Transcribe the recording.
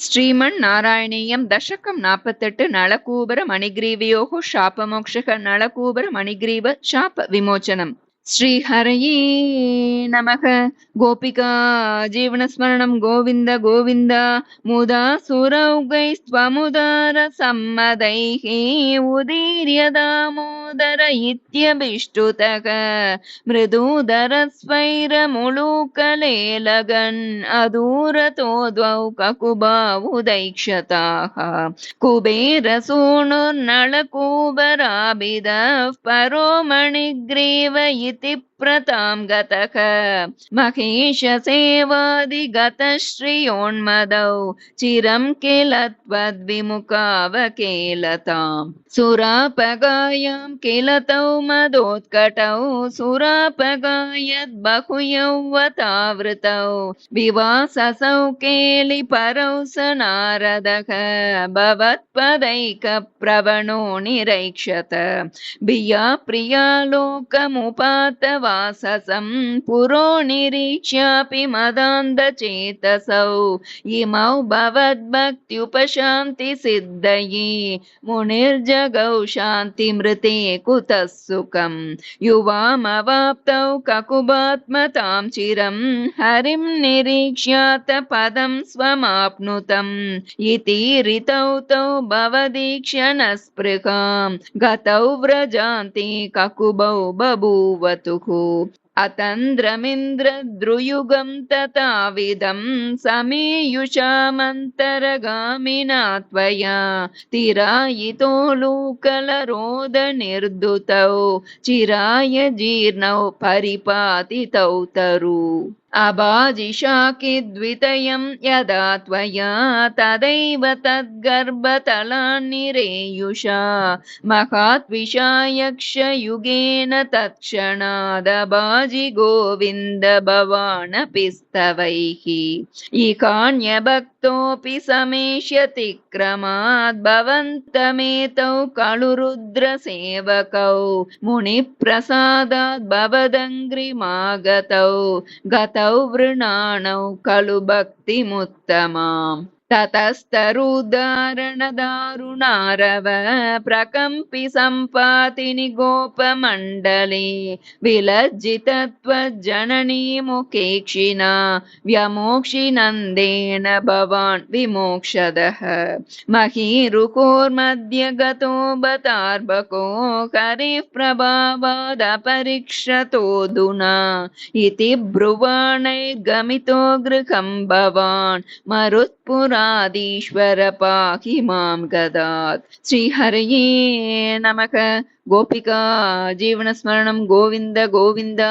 श्रीमन्नारायणीयं दशकं 48 नळकूबरमणिग्रीवयोः शापमोक्षः नळकूबरमणिग्रीव शापविमोचनम्। श्रीहरये नमः। गोपिका जीवनस्मरणं गोविन्द गोविन्द। मुदा सुरौगैस्त्वमुदारसम्मदैः उदीर्य दामोदर इत्यभिष्टुतः मृदुदरस्वैरमुलुकलेलगन् अदूरतो द्वौ ककुबावुदैक्षताः कुबेरसूनुर्नळकूबराभिदः परो मणिग्रीव इति प्रतां गतः महेशसेवादिगतश्रियोन्मदौ चिरं किल त्वद्विमुखावकेलताम् सुरापगायां किल तौ मदोत्कटौ सुरापगायद्बहुयौवतावृतौ विवाससौ केलिपरौ स नारदः भवत्पदैकप्रवणो निरैक्षत भिया प्रियालोकमुपातवाससं पुरो निरीक्ष्यापि मदान्धचेतसौ इमौ भवद्भक्त्युपशान्तिसिद्धये मुनिर्जगौ शान्तिमृते कुतः सुखम् युवामवाप्तौ ककुबात्मतां चिरं हरिं निरीक्ष्यात पदं स्वमाप्नुतम् इति ऋतौ तौ भवदीक्ष्यनस्पृहां गतौ व्रजान्ते ककुबौ बभूवतुः अतन्द्रमिन्द्रद्रुयुगं तथाविधं समेयुषामन्तरगामिना त्वया तिरायितो लूकलरोदनिर्दुतौ चिराय जीर्णौ परिपातितौ तरु अबाजिशाकिद्वितयं यदा त्वया तदैव तद्गर्भतलान्निरेयुषा महात्विषायक्षयुगेन तत्क्षणादबाजि गोविन्द भवानपि स्तवैः ईकान्यभक्तोऽपि समेष्यति क्रमाद् भवन्तमेतौ कलुरुद्रसेवकौ मुनिप्रसादाद् भवदङ्घ्रिमागतौ गतौ वृणानौ खलु भक्तिमुत्तमाम् ततस्तरुदारणदारुणारव प्रकम्पि सम्पातिनि गोपमण्डले विलज्जितत्वज्जननी मुखेक्षिणा व्यमोक्षिनन्देन भवान् विमोक्षदः महीरुकोर्मध्य गतो बतार्भको हरिः प्रभावादपरीक्षतोऽधुना इति ब्रुवाणैर्गमितो गृहं भवान् मरुत्पुराधीश्वर पाहि मां गदात्। श्रीहरये नमः। गोपिका जीवनस्मरणं गोविन्द गोविन्द।